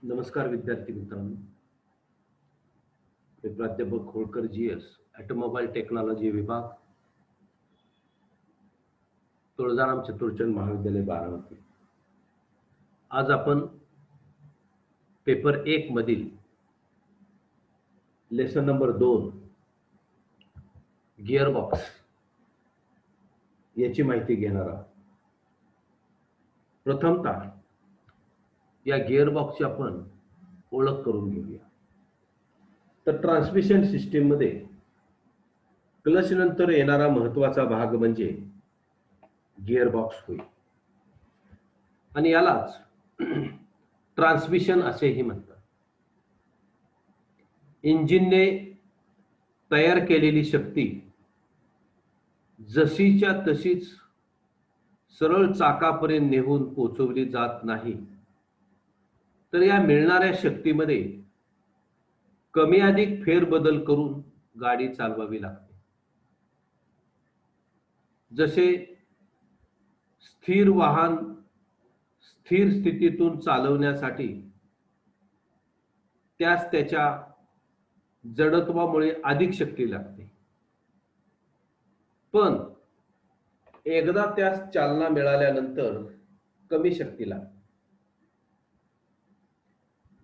नमस्कार विद्यार्थी मित्रांनो. मी प्राध्यापक होळकर GS, ऑटोमोबाईल टेक्नॉलॉजी विभाग, तुळजाराम चतुर्चंद महाविद्यालय बारामती. आज आपण पेपर 1 मधील लेसन नंबर 2 गिअरबॉक्स याची माहिती घेणार आहोत. प्रथमतः या गिअरबॉक्सची आपण ओळख करून घेऊया. तर ट्रान्समिशन सिस्टीम मध्ये क्लच नंतर येणारा महत्वाचा भाग म्हणजे गिअरबॉक्स होय आणि यालाच ट्रान्समिशन असेही म्हणतात. इंजिनने तयार केलेली शक्ती जशीच्या तशीच सरळ चाकापर्यंत नेऊन पोहोचवली जात नाही, तर या मिळणाऱ्या शक्तीमध्ये कमी अधिक फेरबदल करून गाडी चालवावी लागते. जसे स्थिर वाहन स्थिर स्थितीतून चालवण्यासाठी त्यास त्याच्या जडत्वामुळे अधिक शक्ती लागते, पण एकदा त्यास चालना मिळाल्यानंतर कमी शक्ती लागते.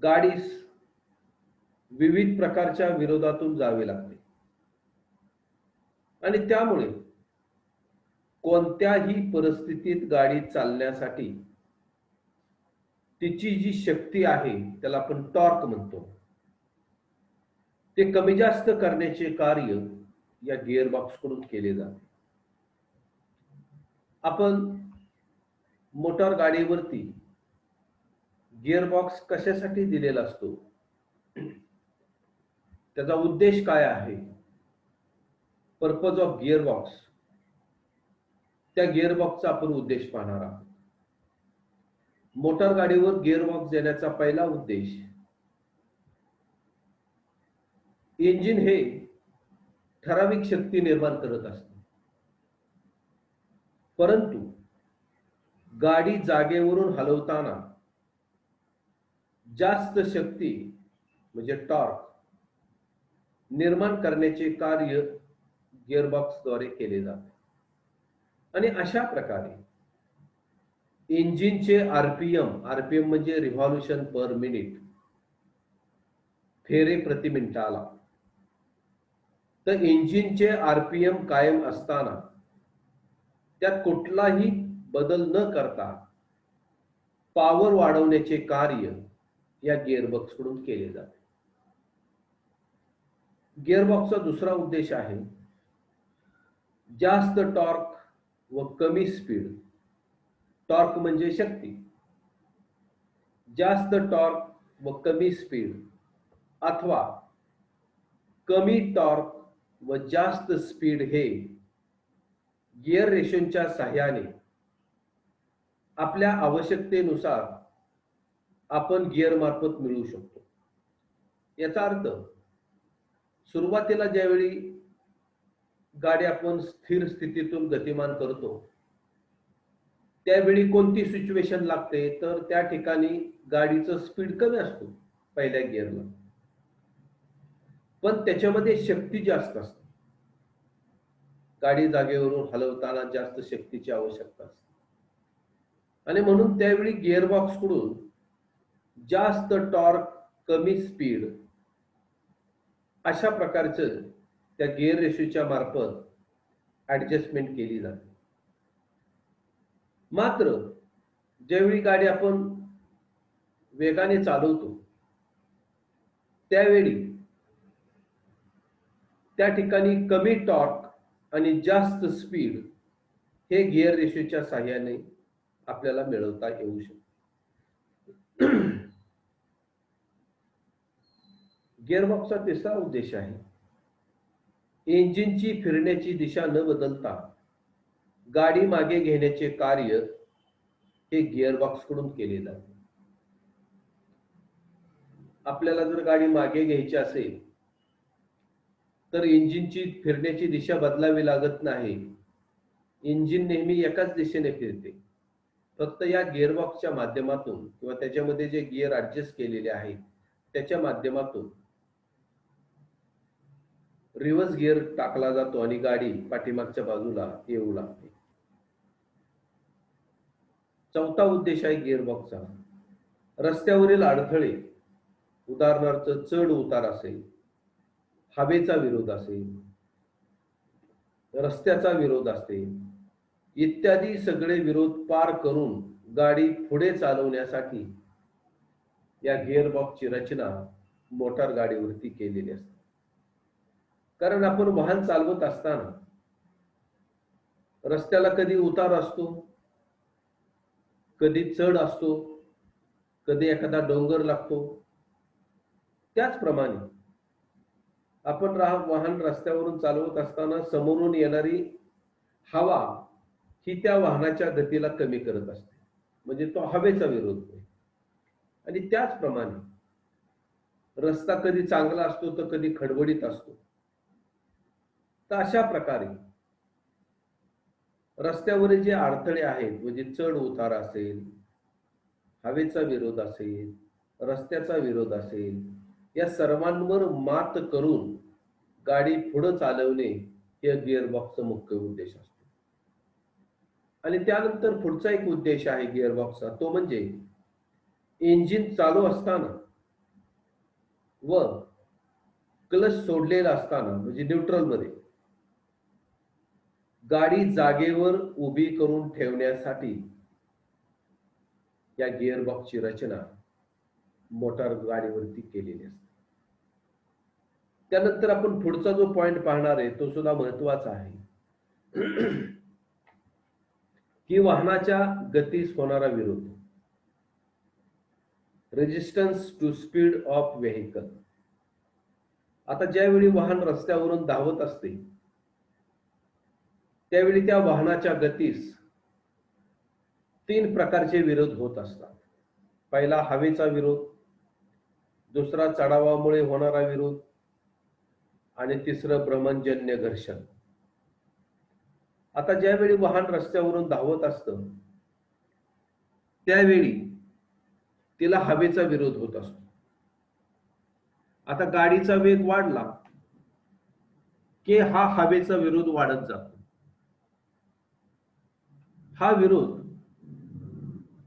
गाडीस विविध प्रकारच्या विरोधातून जावे लागते आणि त्यामुळे कोणत्याही परिस्थितीत गाडी चालण्यासाठी तिची जी शक्ती आहे त्याला आपण टॉर्क म्हणतो, ते कमी जास्त करण्याचे कार्य या गिअरबॉक्स कडून केले जाते. आपण मोटार गाडीवरती गिअरबॉक्स कशासाठी दिलेला असतो, त्याचा उद्देश काय आहे, पर्पज ऑफ गिअरबॉक्स, त्या गिअरबॉक्सचा आपण उद्देश पाहणार आहोत. मोटार गाडीवर गिअरबॉक्स देण्याचा पहिला उद्देश, इंजिन हे ठराविक शक्ती निर्माण करत असते, परंतु गाडी जागेवरून हलवताना जास्त शक्ती म्हणजे टॉर्क निर्माण करण्याचे कार्य गिअरबॉक्सद्वारे केले जाते. आणि अशा प्रकारे इंजिनचे आरपीएम म्हणजे रिव्हॉल्यूशन पर मिनिट, फेरे प्रति मिनिटाला, तर इंजिनचे आरपीएम कायम असताना त्यात कुठलाही बदल न करता पॉवर वाढवण्याचे कार्य या गिअरबॉक्स कडून केले जाते. गिअरबॉक्सचा दुसरा उद्देश आहे जास्त टॉर्क व कमी स्पीड. टॉर्क म्हणजे शक्ती, जास्त टॉर्क व कमी स्पीड अथवा कमी टॉर्क व जास्त स्पीड हे गिअर रेषांच्या सहाय्याने आपल्या आवश्यकतेनुसार आपण गिअर मार्फत मिळवू शकतो. याचा अर्थ, सुरुवातीला ज्यावेळी गाडी आपण स्थिर स्थितीतून गतिमान करतो त्यावेळी कोणती सिच्युएशन लागते, तर त्या ठिकाणी गाडीचं स्पीड कमी असतो पहिल्या गिअरला, पण त्याच्यामध्ये शक्ती जास्त असते. गाडी जागेवरून हलवताना जास्त शक्तीची आवश्यकता असते आणि म्हणून त्यावेळी गिअरबॉक्स कडून जास्त टॉर्क कमी स्पीड अशा प्रकारचं त्या गिअर रेषेच्या मार्फत ऍडजस्टमेंट केली जाते. मात्र ज्यावेळी गाडी आपण वेगाने चालवतो त्यावेळी त्या ठिकाणी कमी टॉर्क आणि जास्त स्पीड हे गिअर रेषेच्या सहाय्याने आपल्याला मिळवता येऊ शकते. गिअरबॉक्सचा तिसरा उद्देश आहे इंजिनची फिरण्याची दिशा न बदलता गाडी मागे घेण्याचे कार्य हे गिअरबॉक्स कडून केले जाते. आपल्याला जर गाडी मागे घ्यायची असेल तर इंजिनची फिरण्याची दिशा बदलावी लागत नाही. इंजिन नेहमी एकाच दिशेने फिरते. फक्त या गिअरबॉक्सच्या माध्यमातून किंवा त्याच्यामध्ये जे गिअर ऍडजस्ट केलेले आहेत त्याच्या माध्यमातून रिव्हर्स गिअर टाकला जातो आणि गाडी पाठीमागच्या बाजूला येऊ लागते. चौथा उद्देश आहे गिअरबॉक्सचा, रस्त्यावरील अडथळे, उदाहरणार्थ चढ उतार असेल, हवेचा विरोध असेल, रस्त्याचा विरोध असेल, इत्यादी सगळे विरोध पार करून गाडी पुढे चालवण्यासाठी या गिअरबॉक्सची रचना मोटार गाडीवरती केलेली असते. कारण आपण वाहन चालवत असताना रस्त्याला कधी उतार असतो, कधी चढ असतो, कधी एखादा डोंगर लागतो. त्याचप्रमाणे आपण वाहन रस्त्यावरून चालवत असताना समोरून येणारी हवा ही त्या वाहनाच्या गतीला कमी करत असते, म्हणजे तो हवेचा विरोध होतो. आणि त्याचप्रमाणे रस्ता कधी चांगला असतो तर कधी खडबडीत असतो. तर अशा प्रकारे रस्त्यावरील जे अडथळे आहेत, म्हणजे चढ उतार असेल, हवेचा विरोध असेल, रस्त्याचा विरोध असेल, या सर्वांवर मात करून गाडी पुढे चालवणे हे गिअरबॉक्सचा मुख्य उद्देश असतो. आणि त्यानंतर पुढचा एक उद्देश आहे गिअरबॉक्सचा, तो म्हणजे इंजिन चालू असताना व क्लच सोडलेला असताना, म्हणजे न्यूट्रल मध्ये गाडी जागेवर उभी करून ठेवण्यासाठी या गिअरबॉक्सची रचना मोटार गाडीवरती केलेली असते. त्यानंतर आपण पुढचा जो पॉइंट पाहणार आहे तो सुद्धा महत्वाचा आहे की वाहनाच्या गतीस होणारा विरोध, resistance to speed of vehicle. आता ज्यावेळी वाहन रस्त्यावरून धावत असते त्यावेळी त्या वाहनाच्या गतीस 3 प्रकारचे विरोध होत असतात. पहिला हवेचा विरोध, दुसरा चढावामुळे होणारा विरोध आणि तिसरं भ्रमणजन्य घर्षण. आता ज्यावेळी वाहन रस्त्यावरून धावत असतं त्यावेळी तिला हवेचा विरोध होत असतो. आता गाडीचा वेग वाढला की हा हवेचा विरोध वाढत जातो. हा विरोध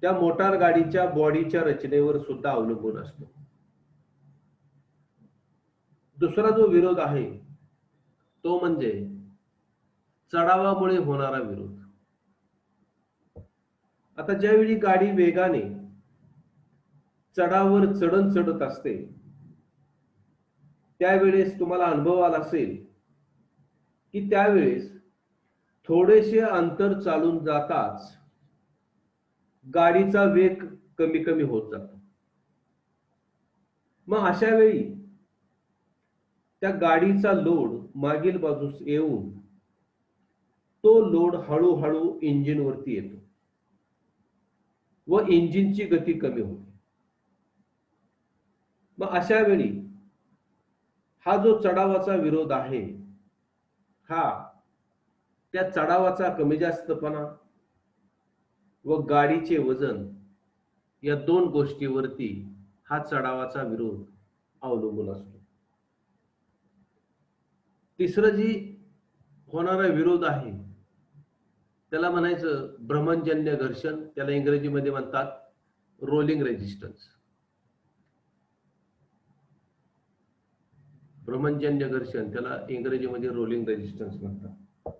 त्या मोटार गाडीच्या बॉडीच्या रचनेवर सुद्धा अवलंबून असतो. दुसरा जो विरोध आहे तो म्हणजे चढावामुळे होणारा विरोध. आता ज्यावेळी गाडी वेगाने चढावर चढण चढत असते त्यावेळेस तुम्हाला अनुभव आला असेल की त्यावेळेस थोडेसे अंतर चालून जाताच गाडीचा वेग कमी कमी होत जातो. मग अशा वेळी त्या गाडीचा लोड मागील बाजूस येऊन तो लोड हळूहळू इंजिन वरती येतो व इंजिनची गती कमी होते. मग अशा वेळी हा जो चढावाचा विरोध आहे हा त्या चढावाचा कमी जास्तपणा व गाडीचे वजन या 2 गोष्टीवरती हा चढावाचा विरोध अवलंबून असतो. तिसरं जी होणारा विरोध आहे त्याला म्हणायचं भ्रमणजन्य घर्षण, त्याला इंग्रजीमध्ये म्हणतात रोलिंग रेजिस्टन्स. भ्रमणजन्य घर्षण त्याला इंग्रजीमध्ये रोलिंग रेजिस्टन्स म्हणतात.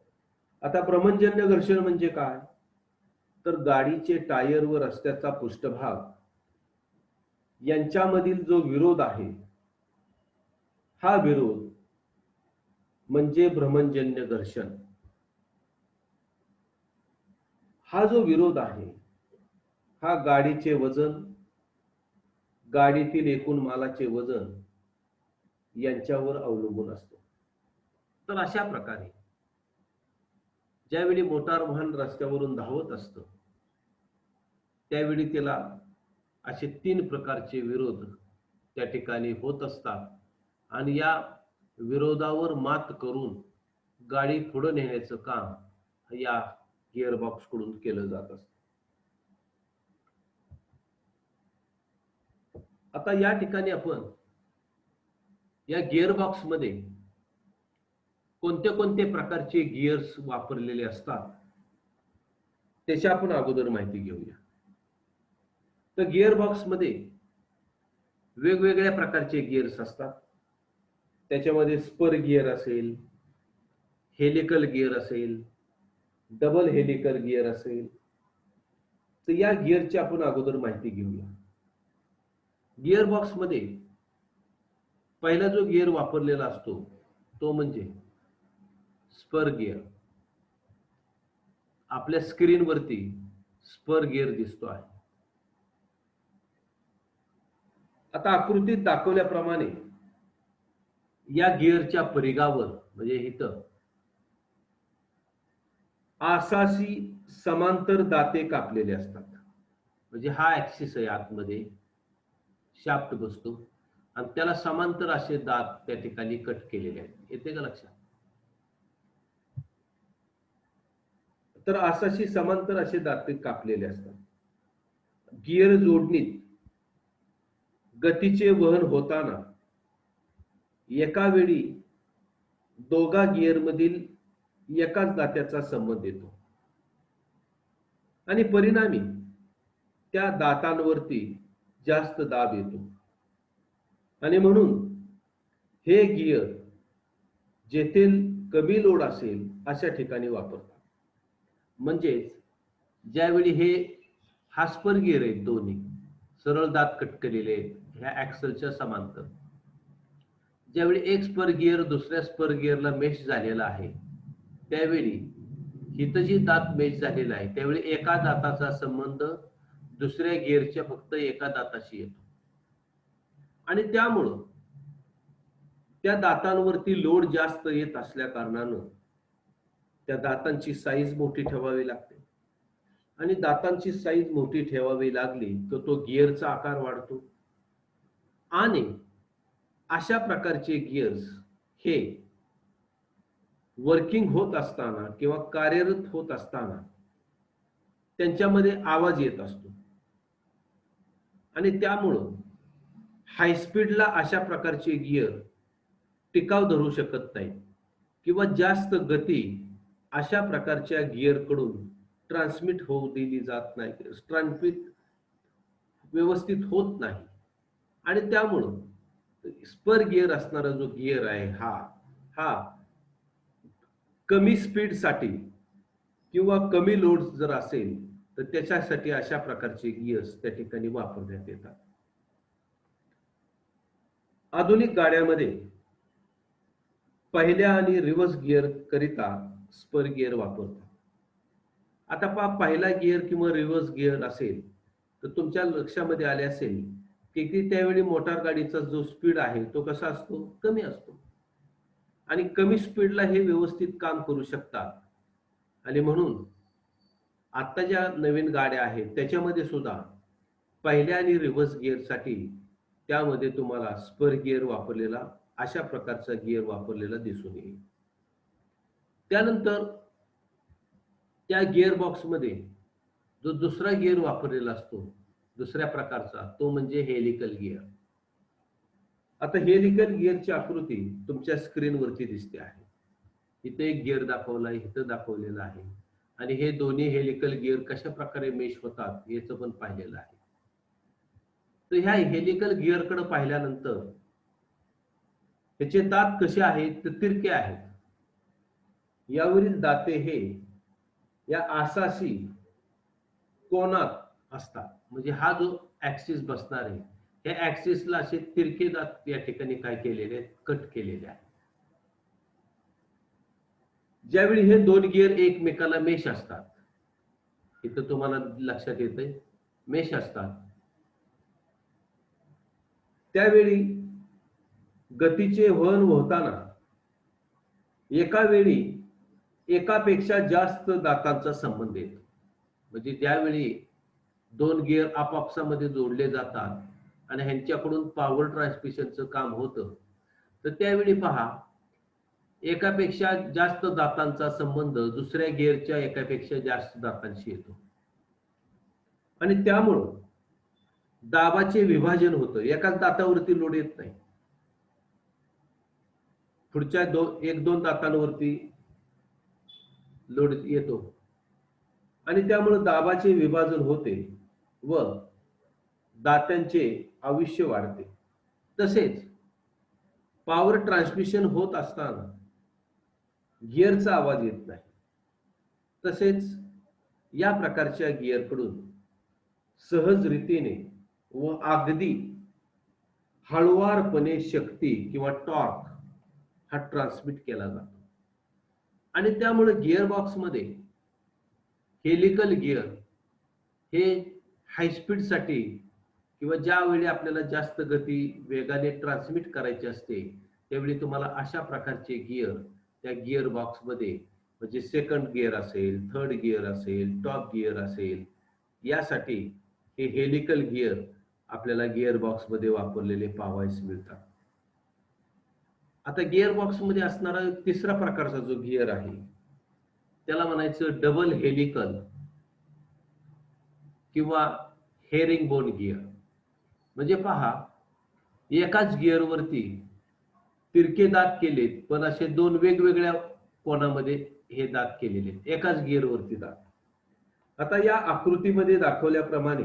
आता भ्रमणजन्य घर्षण म्हणजे काय, तर गाडीचे टायर व रस्त्याचा पृष्ठभाग यांच्यामधील जो विरोध आहे हा विरोध म्हणजे भ्रमणजन्य घर्षण. हा जो विरोध आहे हा गाडीचे वजन, गाडीतील एकूण मालाचे वजन यांच्यावर अवलंबून असतो. तर अशा प्रकारे ज्यावेळी मोटार वाहन रस्त्यावरून धावत असतं त्यावेळी त्याला असे 3 प्रकारचे विरोध त्या ठिकाणी होत असतात आणि या विरोधावर मात करून गाडी पुढे नेण्याचं काम या गिअरबॉक्स कडून केलं जात असतं. आता या ठिकाणी आपण या गिअरबॉक्स मध्ये कोणते कोणते प्रकारचे गिअर्स वापरलेले असतात त्याची आपण अगोदर माहिती घेऊया. तर गिअरबॉक्स मध्ये वेगवेगळ्या प्रकारचे गिअर्स असतात. त्याच्यामध्ये स्पर गिअर असेल, हेलिकल गिअर असेल, डबल हेलिकल गिअर असेल. तर या गिअरची आपण अगोदर माहिती घेऊया. गिअरबॉक्स मध्ये पहिला जो गिअर वापरलेला असतो तो म्हणजे स्पर गिअर. आपल्या स्क्रीनवरती स्पर गिअर दिसतो आहे. आता आकृतीत दाखवल्याप्रमाणे या गिअरच्या परिघावर म्हणजे इथं आसासी समांतर दाते कापलेले असतात. म्हणजे हा ऍक्सिस आहे, आतमध्ये शाफ्ट बसतो आणि त्याला समांतर असे दात त्या ठिकाणी कट केलेले आहेत. येते का लक्षात? तर आसाशी समांतर असे दाते कापलेले असतात. गिअर जोडणीत गतीचे वहन होताना एका वेळी दोघा गिअर मधील एकाच दात्याचा संबंध येतो आणि परिणामी त्या दातांवरती जास्त दाब येतो आणि म्हणून हे गिअर जेथे कमी लोड असेल अशा ठिकाणी वापरतात. म्हणजेच ज्यावेळी हा स्पर गिअर आहेत, दोन्ही सरळ दात कट केलेले आहेत ह्या ऍक्सलच्या समांतर, ज्यावेळी एक स्पर गिअर दुसऱ्या स्पर गिअरला मेश झालेला आहे त्यावेळी इथं जी दात मेश झालेला आहे त्यावेळी एका दाताचा संबंध दुसऱ्या गिअरच्या फक्त एका दाताशी येतो आणि त्यामुळं त्या दातांवरती लोड जास्त येत असल्या कारणानं त्या दातांची साईज मोठी ठेवावी लागते आणि दातांची साईज मोठी ठेवावी लागली तर तो गिअरचा आकार वाढतो आणि अशा प्रकारचे गिअर्स हे वर्किंग होत असताना किंवा कार्यरत होत असताना त्यांच्यामध्ये आवाज येत असतो आणि त्यामुळं हायस्पीडला अशा प्रकारचे गिअर टिकाव धरू शकत नाही किंवा जास्त गती अशा प्रकारच्या गिअर कडून ट्रान्समिट होऊ दिली जात नाही, ट्रान्समिट व्यवस्थित होत नाही आणि त्यामुळं स्पर गिअर असणारा जो गिअर आहे हा कमी स्पीड साठी किंवा कमी लोड जर असेल तर त्याच्यासाठी अशा प्रकारचे गिअर्स त्या ठिकाणी वापरण्यात येतात. आधुनिक गाड्यामध्ये पहिल्या आणि रिव्हर्स गिअर करिता स्पर गिअर वापरतात. आता पहा, पहिला गिअर किंवा रिव्हर्स गिअर असेल तर तुमच्या लक्षामध्ये आले असेल की त्यावेळी मोटार गाडीचा जो स्पीड आहे तो कसा असतो, कमी असतो आणि कमी स्पीडला हे व्यवस्थित काम करू शकतात आणि म्हणून आता ज्या नवीन गाड्या आहेत त्याच्यामध्ये सुद्धा पहिल्या आणि रिव्हर्स गिअर साठी त्यामध्ये तुम्हाला स्पर गिअर वापरलेला अशा प्रकारचा गिअर वापरलेला दिसून येईल. त्यानंतर त्या गिअर बॉक्स मध्ये जो दुसरा गिअर वापरलेला असतो दुसऱ्या प्रकारचा तो म्हणजे हेलिकल गिअर. आता हेलिकल गिअरची आकृती तुमच्या स्क्रीनवरती दिसते आहे. इथे एक गिअर दाखवला, इथं दाखवलेला आहे आणि हे दोन्ही हेलिकल गिअर कशा प्रकारे मेश होतात याचं पण पाहिलेलं आहे. तर ह्या हेलिकल गिअर कडे पाहिल्यानंतर ह्याचे दात कसे आहेत तर तिरके आहेत. यावरील दाते हे या आसाशी कोनात असतात. म्हणजे हा जो ऍक्सिस बसणार आहे त्या ऍक्सिसला असे तिरके दात या ठिकाणी काय केलेले आहेत, कट केलेले आहेत. ज्यावेळी हे दोन गिअर एकमेकाला मेश असतात, इथं तुम्हाला लक्षात येतंय मेश असतात, त्यावेळी गतीचे वहन होताना एका वेळी एकापेक्षा जास्त दातांचा संबंध येतो. म्हणजे ज्यावेळी दोन गिअर आपापसामध्ये जोडले जातात आणि ह्यांच्याकडून पॉवर ट्रान्समिशनचं काम होतं तर त्यावेळी पहा एकापेक्षा जास्त दातांचा संबंध दुसऱ्या गिअरच्या एकापेक्षा जास्त दातांशी येतो आणि त्यामुळं दाबाचे विभाजन होतं, एकाच दातावरती लोड येत नाही, पुढच्या एक दोन दातांवरती लोड येतो आणि त्यामुळे दाबाचे विभाजन होते व दात्यांचे आयुष्य वाढते. तसेच पॉवर ट्रान्समिशन होत असताना गिअरचा आवाज येत नाही. तसेच या प्रकारच्या गिअरकडून सहज रीतीने व अगदी हळुवारपणे शक्ती किंवा टॉर्क हा ट्रान्समिट केला जातो आणि त्यामुळे गिअर बॉक्समध्ये हेलिकल गिअर हे हायस्पीड साठी किंवा ज्यावेळी आपल्याला जास्त गती वेगाने ट्रान्समिट करायची असते त्यावेळी तुम्हाला अशा प्रकारचे गिअर त्या गिअर बॉक्समध्ये म्हणजे सेकंड गिअर असेल, थर्ड गिअर असेल, टॉप गिअर असेल, यासाठी हे हेलिकल गिअर आपल्याला गिअर बॉक्समध्ये वापरलेले पाहावयास मिळतात. आता गिअर बॉक्समध्ये असणारा तिसरा प्रकारचा जो गिअर आहे त्याला म्हणायचं डबल हेलिकल किंवा हेरिंग बोन गिअर. म्हणजे पहा, एकाच गिअरवरती तिरके दात केलेत पण असे दोन वेगवेगळ्या कोणामध्ये हे दात केलेले एकाच गिअरवरती दात. आता या आकृतीमध्ये दाखवल्याप्रमाणे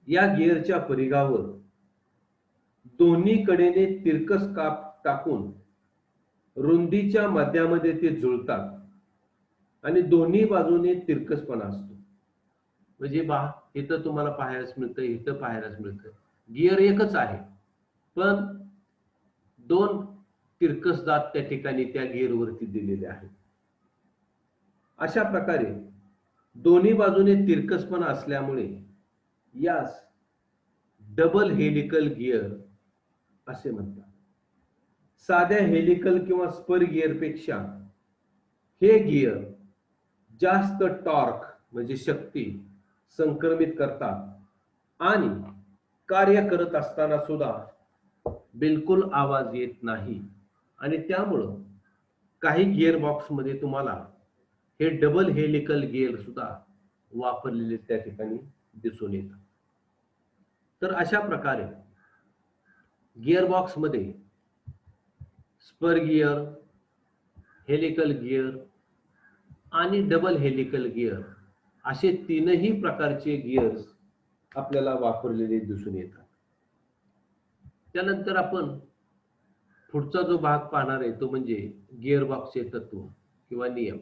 या गिअरच्या परिघावर दोन्ही कडेने तिरकस काप टाकून रुंदीच्या मध्यामध्ये ते जुळतात आणि दोन्ही बाजूने तिरकसपणा असतो. म्हणजे पहा, इथं तुम्हाला पाहायला मिळतं, इथं पाहायला मिळतं, गिअर एकच आहे पण दोन तिरकस दात त्या ठिकाणी त्या गिअरवरती दिलेले आहेत. अशा प्रकारे दोन्ही बाजूने तिरकसपणा असल्यामुळे यास डबल हेलिकल गिअर असे म्हणतात. साध्या हेलिकल किंवा स्पर गिअरपेक्षा हे गिअर जास्त टॉर्क म्हणजे शक्ती संक्रमित करतात आणि कार्य करत असताना सुद्धा बिलकुल आवाज येत नाही आणि त्यामुळं काही गिअर बॉक्स मध्ये तुम्हाला हे डबल हेलिकल गिअर सुद्धा वापरलेले त्या ठिकाणी दिसून येतात. तर अशा प्रकारे गिअर बॉक्स मध्ये स्पर गिअर, हेलिकल गिअर आणि डबल हेलिकल गिअर असे तीनही प्रकारचे गिअर्स आपल्याला वापरलेले दिसून येतात. त्यानंतर आपण पुढचा जो भाग पाहणार आहे तो म्हणजे गिअर बॉक्सचे तत्व किंवा नियम.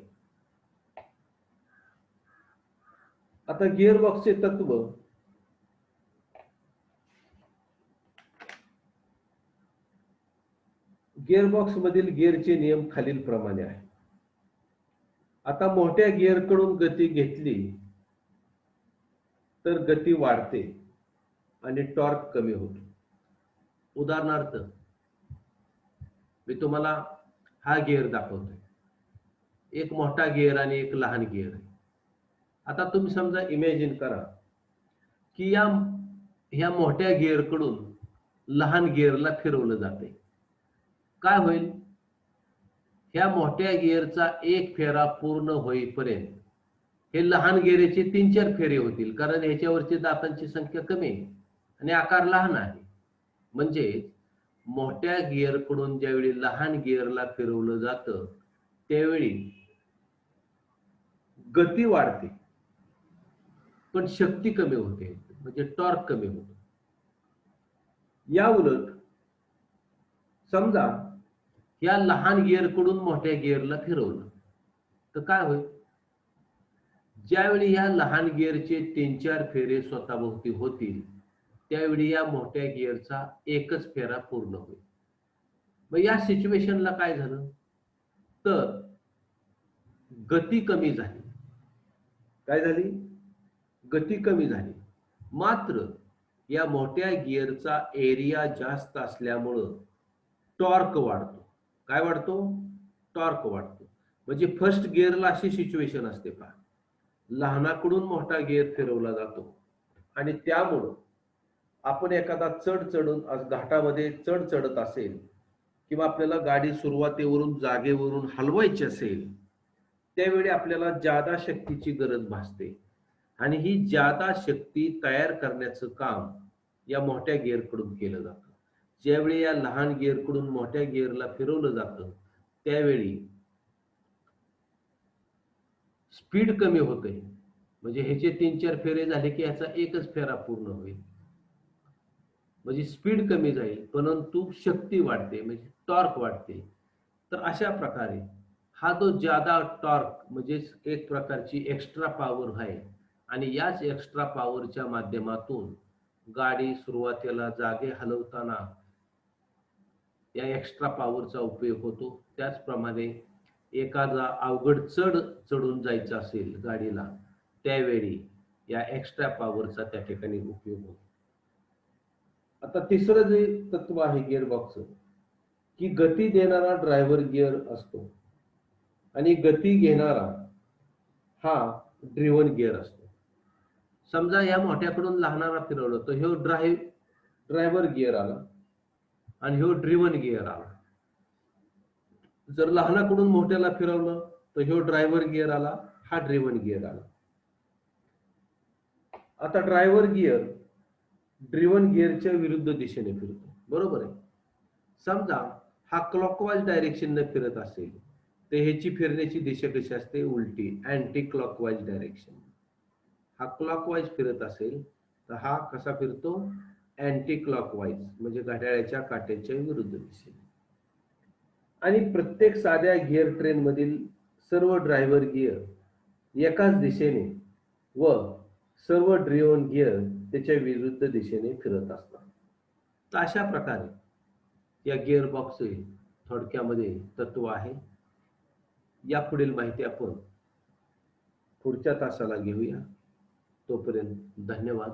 आता गिअर बॉक्सचे तत्व गिअर बॉक्स मधील गिअरचे नियम खालील प्रमाणे आहे. आता मोठ्या गिअर कडून गती घेतली तर गती वाढते आणि टॉर्क कमी होतो. उदाहरणार्थ मी तुम्हाला हा गिअर दाखवतोय, एक मोठा गिअर आणि एक लहान गिअर आहे. आता तुम्ही समजा इमॅजिन करा की या मोठ्या गिअर कडून लहान गिअरला फिरवलं जाते. काय होईल? ह्या मोठ्या गिअरचा एक फेरा पूर्ण होईपर्यंत हे लहान गिअरचे 3-4 फेरे होतील, कारण ह्याच्यावरची दातांची संख्या कमी आहे आणि आकार लहान आहे. म्हणजे मोठ्या गिअर कडून ज्यावेळी लहान गिअरला फिरवलं जातं त्यावेळी गती वाढते पण शक्ती कमी होते, म्हणजे टॉर्क कमी होतो. या उलट समजा या लहान गिअर कडून मोठ्या गिअरला फिरवलं तर काय होईल? ज्यावेळी या लहान गिअरचे 3-4 फेरे स्वतःभोवती होतील त्यावेळी या मोठ्या गिअरचा एकच फेरा पूर्ण होईल. मग या सिच्युएशनला काय झालं तर गती कमी झाली. काय झाली? गती कमी झाली. मात्र या मोठ्या गिअरचा एरिया जास्त असल्यामुळं टॉर्क वाढतो. काय वाढतो? टॉर्क वाढतो. म्हणजे फर्स्ट गिअरला अशी सिच्युएशन असते पहा, लहानाकडून मोठा गिअर फिरवला जातो आणि त्यामुळं आपण एखादा घाटामध्ये चढ चढत असेल किंवा आपल्याला गाडी सुरुवातीवरून जागेवरून हलवायची असेल त्यावेळी आपल्याला जादा शक्तीची गरज भासते आणि ही जादा शक्ती तयार करण्याचं काम या मोठ्या गिअरकडून केलं जातं. ज्यावेळी या लहान गिअरकडून मोठ्या गिअरला फिरवलं जातं, त्यावेळी स्पीड कमी होते. म्हणजे ह्याचे 3-4 फेरे झाले, की ह्याचा एकच फेरा पूर्ण होईल. म्हणजे स्पीड कमी जाईल, परंतु शक्ती वाढते, म्हणजे टॉर्क वाढते. तर अशा प्रकारे हा जो जादा टॉर्क म्हणजे एक प्रकारची एक्स्ट्रा पॉवर आहे आणि याच एक्स्ट्रा पॉवरच्या माध्यमातून गाडी सुरुवातीला जागे हलवताना या एक्स्ट्रा पॉवरचा उपयोग होतो. त्याचप्रमाणे एखादा अवघड चढून जायचं असेल गाडीला, त्यावेळी या एक्स्ट्रा पॉवरचा त्या ठिकाणी उपयोग होतो. आता तिसरं जे तत्व आहे गिअरबॉक्सचं, की गती देणारा ड्रायव्हर गिअर असतो आणि गती घेणारा हा ड्रिव्हन गिअर असतो. समजा या मोठ्याकडून लहानाला फिरवलं तर ह्यो ड्रायव्हर गिअर आला आणि ह्यो ड्रिव्हन गिअर आला. जर लहानाकडून मोठ्याला फिरवलं तर ह्यो ड्रायव्हर गिअर आला, हा ड्रिव्हन गिअर आला. आता ड्रायव्हर गिअर ड्रिव्हन गिअरच्या विरुद्ध दिशेने फिरतो, बरोबर आहे. समजा हा क्लॉकवाईज डायरेक्शनने फिरत असेल तर ह्याची फिरण्याची दिशा कशी असते? उलटी, अँटी क्लॉकवाईज डायरेक्शन. हा क्लॉकवाईज फिरत असेल तर हा कसा फिरतो? अँटी क्लॉकवाईज, म्हणजे घड्याळाच्या काट्याच्या विरुद्ध दिशेने. आणि प्रत्येक साध्या गिअर ट्रेन मधील सर्व ड्रायव्हर गिअर एकाच दिशेने व सर्व ड्रिव्हन गिअर त्याच्या विरुद्ध दिशेने फिरत असतात. तर अशा प्रकारे या गिअर बॉक्सचे थोडक्यामध्ये तत्व आहे. यापुढील माहिती आपण पुढच्या तासाला घेऊया. तोपर्यंत धन्यवाद.